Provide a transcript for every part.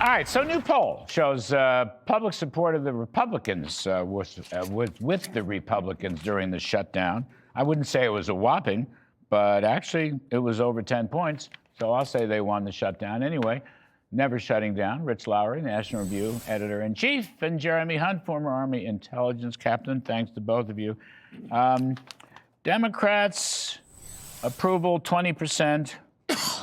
All right, so new poll shows public support of the Republicans with the Republicans during the shutdown. I wouldn't say it was a whopping, but actually it was over 10 points. So I'll say they won the shutdown anyway. Never shutting down. Rich Lowry, National Review editor-in-chief, and Jeremy Hunt, former Army intelligence captain. Thanks to both of you. Democrats approval 20%.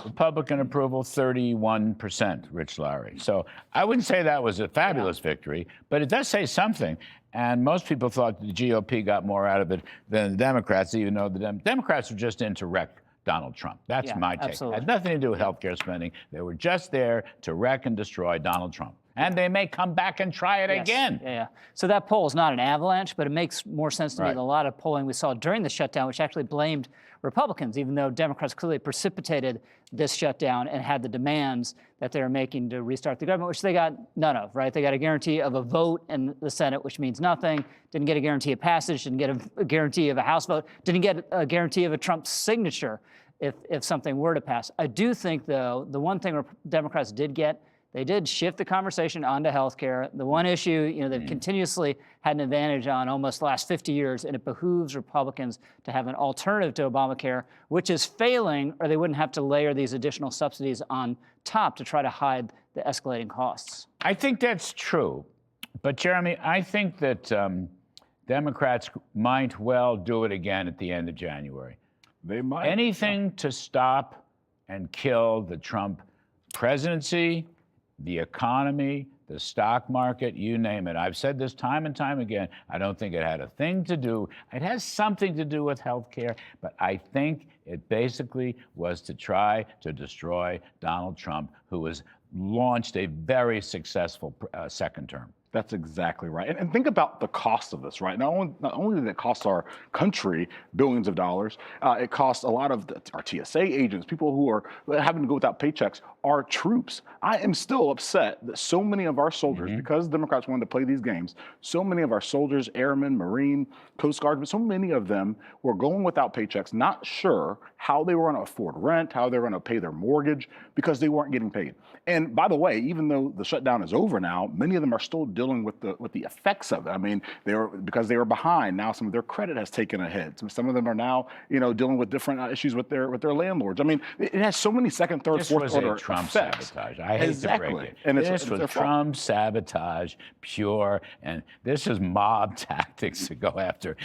Republican approval, 31%, Rich Lowry. So I wouldn't say that was a fabulous victory, but it does say something. And most people thought the GOP got more out of it than the Democrats, even though the Democrats were just in to wreck Donald Trump. That's my take. Absolutely. It had nothing to do with health care spending. They were just there to wreck and destroy Donald Trump. And they may come back and try it again. Yeah. So that poll is not an avalanche, but it makes more sense to me than a lot of polling we saw during the shutdown, which actually blamed Republicans, even though Democrats clearly precipitated this shutdown and had the demands that they were making to restart the government, which they got none of, right? They got a guarantee of a vote in the Senate, which means nothing. Didn't get a guarantee of passage, didn't get a guarantee of a House vote, didn't get a guarantee of a Trump signature if something were to pass. I do think, though, the one thing Democrats did get, they did shift the conversation onto healthcare. The one issue, they've continuously had an advantage on almost the last 50 years, and it behooves Republicans to have an alternative to Obamacare, which is failing, or they wouldn't have to layer these additional subsidies on top to try to hide the escalating costs. I think that's true. But, Jeremy, I think that Democrats might well do it again at the end of January. They might. Anything to stop and kill the Trump presidency, the economy, the stock market, you name it. I've said this time and time again. I don't think it had a thing to do. It has something to do with health care, but I think it basically was to try to destroy Donald Trump, who has launched a very successful second term. That's exactly right. And think about the cost of this, right? Not only did it cost our country billions of dollars, it cost a lot of our TSA agents, people who are having to go without paychecks, our troops. I am still upset that so many of our soldiers, because Democrats wanted to play these games, so many of our soldiers, airmen, Marine, Coast Guard, but so many of them were going without paychecks, not sure how they were going to afford rent, how they were going to pay their mortgage, because they weren't getting paid. And by the way, even though the shutdown is over now, many of them are still dealing with the effects of it. I mean, because they were behind. Now some of their credit has taken a hit. Some of them are now, dealing with different issues with their landlords. I mean, it has so many second, third, fourth order Trump effects. Sabotage. I hate to break it. And this was Trump sabotage, pure, and this is mob tactics to go after,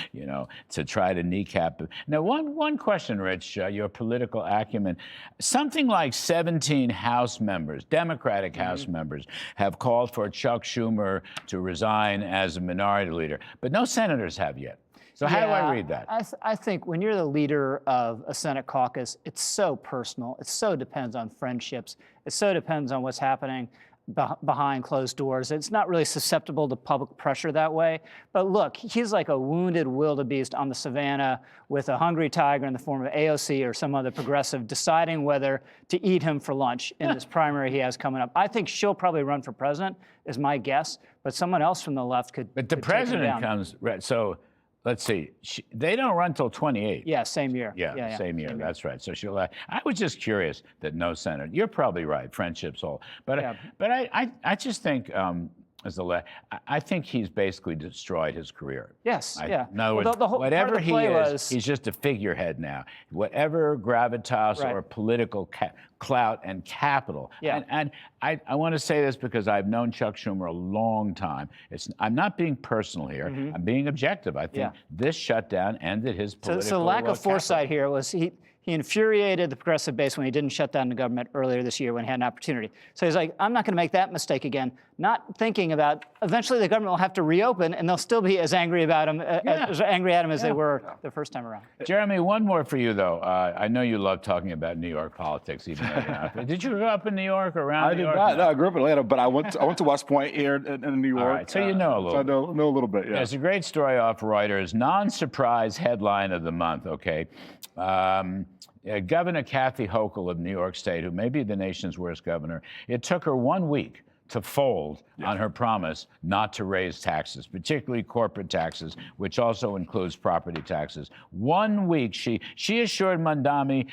to try to kneecap it. Now, one question, Rich, your political acumen. Something like 17 House members, Democratic House members, have called for Chuck Schumer to resign as a minority leader, but no senators have yet. So how do I read that? I think when you're the leader of a Senate caucus, it's so personal. It so depends on friendships. It so depends on what's happening behind closed doors. It's not really susceptible to public pressure that way. But look, he's like a wounded wildebeest on the savannah with a hungry tiger in the form of AOC or some other progressive deciding whether to eat him for lunch in this primary he has coming up. I think she'll probably run for president, is my guess. But someone else from the left could. But the president comes, right? So. Let's see. They don't run till 28. Yeah, same year. Yeah, same year. That's right. So she'll. I was just curious that no senator. You're probably right. Friendships all. But I just think I think he's basically destroyed his career. Yes. In other words, whatever he is, he's just a figurehead now. Whatever gravitas or political clout and capital. Yeah. And I want to say this because I've known Chuck Schumer a long time. I'm not being personal here. I'm being objective. I think this shutdown ended his political So lack of foresight capital. here was he infuriated the progressive base when he didn't shut down the government earlier this year when he had an opportunity. So he's like, I'm not going to make that mistake again. Not thinking about eventually the government will have to reopen and they'll still be as angry about him, as angry at him as they were the first time around. Jeremy, one more for you though. I know you love talking about New York politics, even though you're not. Did you grow up in New York or around New York? I did not. No, I grew up in Atlanta, but I went to West Point here in New York. All right, so you know a little. So I know a little bit. Yeah. There's a great story off Reuters. Non-surprise headline of the month. Okay. Governor Kathy Hochul of New York State, who may be the nation's worst governor, it took her 1 week to fold on her promise not to raise taxes, particularly corporate taxes, which also includes property taxes. 1 week, she assured mamdani,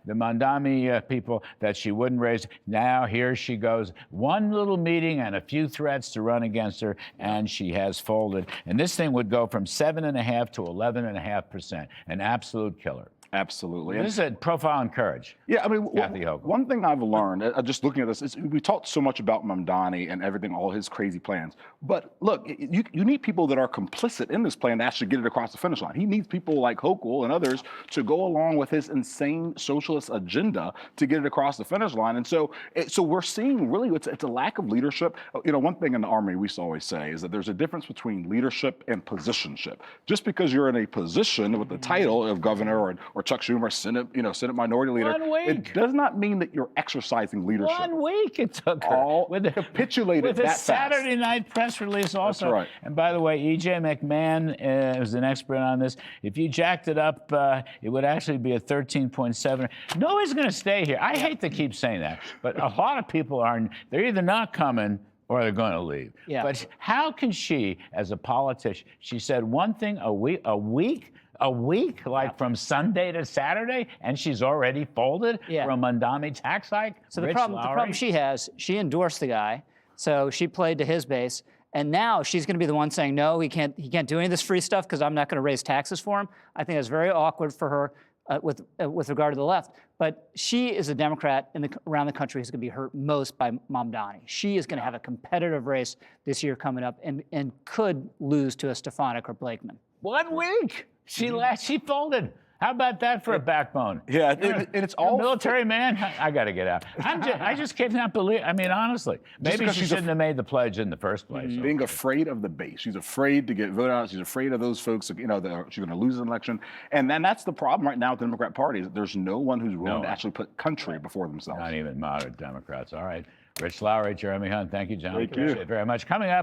the mamdani people, that she wouldn't raise. Now here she goes. One little meeting and a few threats to run against her, and she has folded. And this thing would go from 7.5% to 11.5%, an absolute killer. Absolutely. This is a profile on courage. Yeah, I mean, Kathy Hochul. one thing I've learned, just looking at this, is we talked so much about mamdani and everything, all his crazy plans. But look, you need people that are complicit in this plan to actually get it across the finish line. He needs people like Hochul and others to go along with his insane socialist agenda to get it across the finish line. And so we're seeing really it's a lack of leadership. You know, one thing in the Army we always say is that there's a difference between leadership and positionship. Just because you're in a position with the title of governor or Chuck Schumer, Senate Minority Leader, 1 week. it does not mean that you're exercising leadership. 1 week it took her. All with a, capitulated with a that Saturday night press release also. That's right. And by the way, E.J. McMahon is an expert on this. If you jacked it up, it would actually be a 13.7. Nobody's going to stay here. I hate to keep saying that, but a lot of people they're either not coming or they're going to leave. Yeah. But how can she, as a politician, she said one thing a week, like from Sunday to Saturday, and she's already folded for a mamdani tax hike? So the problem she has, she endorsed the guy, so she played to his base, and now she's going to be the one saying, no, he can't do any of this free stuff because I'm not going to raise taxes for him. I think that's very awkward for her with regard to the left. But she is a Democrat around the country who's going to be hurt most by mamdani. She is going to have a competitive race this year coming up and could lose to a Stefanik or Blakeman. 1 week. She folded. How about that for a backbone? Yeah, and it's all military man. I got to get out. I just cannot believe. I mean, honestly, maybe she shouldn't have made the pledge in the first place. Being afraid of the base, she's afraid to get voted out. She's afraid of those folks. That she's going to lose an election, and then that's the problem right now with the Democrat Party. Is that there's no one who's willing to actually put country before themselves. Not even moderate Democrats. All right, Rich Lowry, Jeremy Hunt. Thank you, John. Thank you. Appreciate it very much. Coming up.